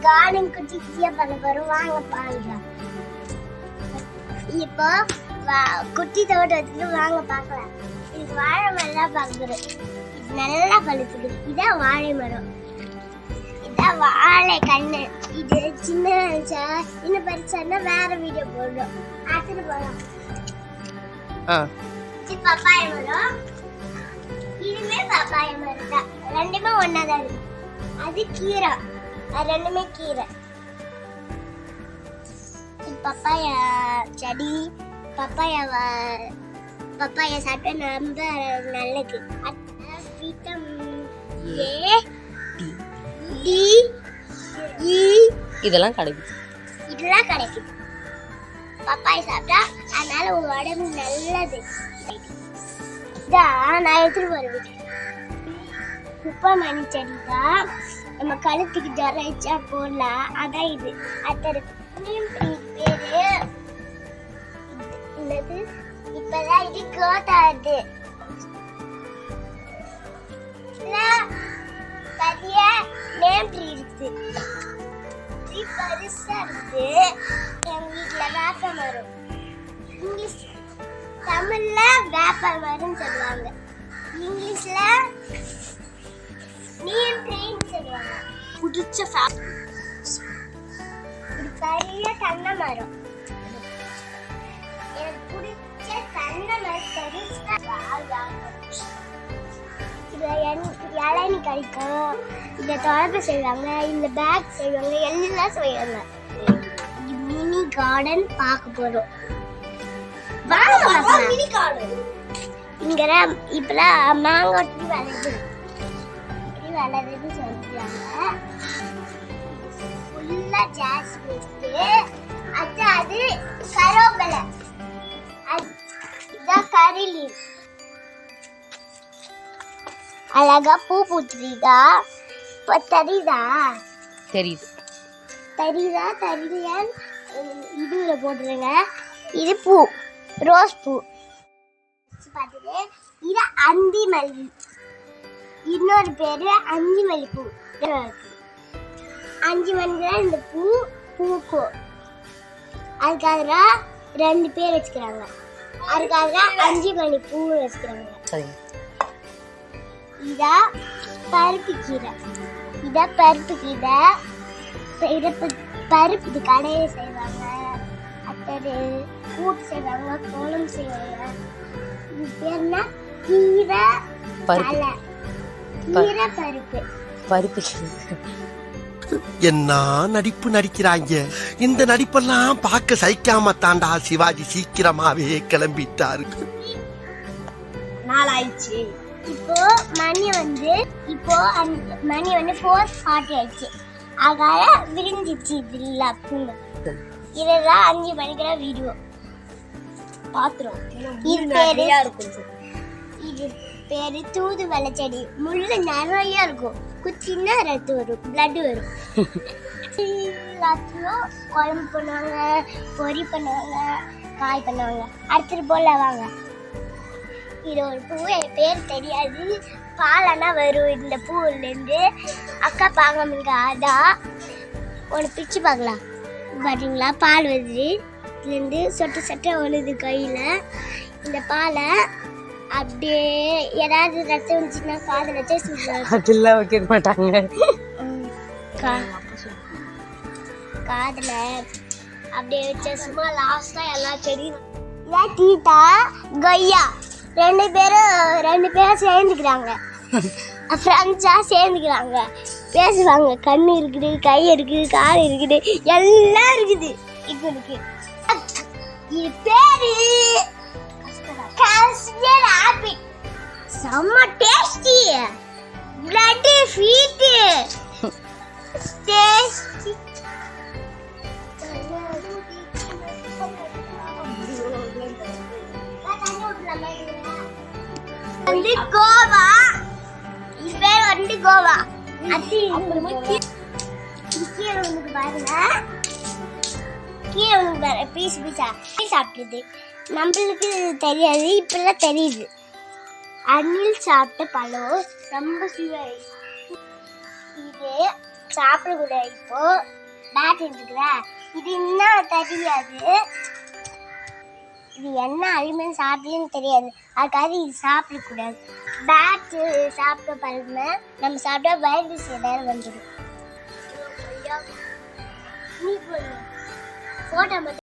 Garden குட்டியா பண்ண போறோம். வாங்க பாக்கலாம். இப்போ குட்டி தோட்டத்துக்கு வாங்க பார்க்கலாம். இது வாழை மரம் பார்க்குறோம். இது நல்லா பழுத்துக்குது. இதான் வாழை மரம், இதான் வாழை கண்ணு. இது சின்ன இன்னும் பறிச்சா வேற வீடியோ போடுறோம். அடுத்து போகலாம். இது பப்பாய மரம், இதுமே பப்பாய மரம் தான். ரெண்டுமே ஒன்னாதான் இருக்கு. அது கீரை, அது ரெண்டுமே கீரை. பப்பாய செடி, பப்பாயா சாப்பிட்டா ரொம்ப நல்லது. விட்டமின் ஏ, டி, இ இதெல்லாம் கிடைக்குது. பப்பாயா சாப்பிட்டா அதனால உங்க உடம்பு நல்லது. இதான் நான் எடுத்துட்டு வருவேன். குப்பைமணி செடி தான். நம்ம கழுத்துக்கு ஜரம் வச்சா போடலாம். அதான் இது. பேரு என்னது? இப்பதான் இது க்ரோத் ஆகுது. பெரிய நேம் ட்ரீ இருக்கு. பெருசா இருக்கு. எங்க வீட்டுல வேப்ப மரம், இங்கிலீஷ் தமிழ்ல வேப்ப மரம் சொல்லுவாங்க, இங்கிலீஷ்ல நேம் ட்ரீன்னு சொல்லுவாங்க. புடிச்ச பெரிய தென்னை மரம். எனக்கு பிடிச்ச தென்னை மரம் பெருசா. இதுல இளநீ கிடைக்கும். இந்த தொடர்பு செய்வாங்க, இந்த பேக் செய்வாங்க, எல்லாம் செய்வாங்க. மினி கார்டன் பார்க்க போறோம். மினி கார்டன் இங்க இப்பெல்லாம் மேங்கோ ட்ரீ வளருது சொல்றாங்க. ஃபுல்லா ஜாஸ்மின், அது கரோபலை, இதான் கரி லீவ். அழகா பூ பூத்துதா? தெரியுதா? தெரியலையா? இதுல போட்டுருங்க. இது பூ, ரோஸ் பூ. பார்த்துட்டு இது அந்தி மல்லி, இன்னொரு பேரு அஞ்சு மல்லி பூ. 5 மணிக்கு இந்த பூ பூக்கும். அதுக்காக 2 பேர் வச்சுக்கிறாங்க. அதுக்காக 5 மணி பூ வச்சுக்கிறாங்க. இதா பருப்பு கீரை. பருப்பு கடையை செய்வாங்க, அத்தது கூட்டு செய்வாங்க, கோலம் செய்வாங்க. இது பேர்னா கீரை தலை, கீரை பருப்பு. என்ன நடிப்பு நடிக்கிறாங்க. இந்த நடிப்பெல்லாம் பார்க்க சகிக்காம தாண்டா சிவாஜி சீக்கிரமாவே கிளம்பிட்டாரு. நாளாயிடுச்சு. இப்போ மணி வந்து 4:40 ஆயிடுச்சு. ஆகாய விரிஞ்சிச்சு. இதுல பூங்க இதெல்லாம் 5 மணிக்கு வீடியோ பாத்துறோம். இது பேரு தூதுவளை செடி. முள்ளு நிறைய இருக்கும். குச்சின்னா ரத்தம் வரும், பிளட் வரும். எல்லாத்தையும் குழம்பு பண்ணுவாங்க, பொரி பண்ணுவாங்க, காய் பண்ணுவாங்க. அடுத்துட்டு போல வாங்க. இது ஒரு பூ, என் பேர் தெரியாது. பாலனா வரும் இந்த பூவிலேருந்து. அக்கா பார்க்காமங்க. அதான் ஒன்று பிச்சு பார்க்கலாம். பார்த்தீங்களா? பால் வருது. இதுலேருந்து சொட்ட ஒழுது கையில். இந்த பாலை அப்படியே ஏதாவது ரத்தம் வந்துச்சுன்னா காதில் வச்சு அதெல்லாம் வைக்க மாட்டாங்க. காதில் அப்படியே வச்ச சும்மா லாஸ்டா எல்லா செடியும். இதான் தீட்டா கொய்யா. 2 பேரும் சேர்ந்துக்கிறாங்க. ஃப்ரெண்ட்ஸா சேர்ந்துக்கிறாங்க. பேசுவாங்க. கண்ணு இருக்குது, கை இருக்குது, கால் இருக்குது, எல்லாம் இருக்குது. இப்போ இருக்கு. இது பேரு கஸ்டர்ட் ஆப்பிள். செம்ம டேஸ்டி. Blood sweet tasty. வந்து கோவா. இது பேர் வந்து கோவா. அது கீழே வந்து பாருங்க. கீழே வந்து பீஸ் பீஸா சாப்பிடுது. நம்மளுக்கு தெரியாது, இப்பெல்லாம் தெரியுது. அணில் சாப்பிட்ட பழம் ரொம்ப சுவை. இது சாப்பிடக்கூடாது. இப்போ பேட் இருக்குதா, இது என்ன தெரியாது, இது என்ன அலிமெண்ட் சாப்பிடுன்னு தெரியாது, அதுக்காக இது சாப்பிடக்கூடாது. பேட்டு சாப்பிட்ட பழமை நம்ம சாப்பிட்டா வைரஸ் ஏதாவது வந்துடும். நீ போட்டோ மட்டும்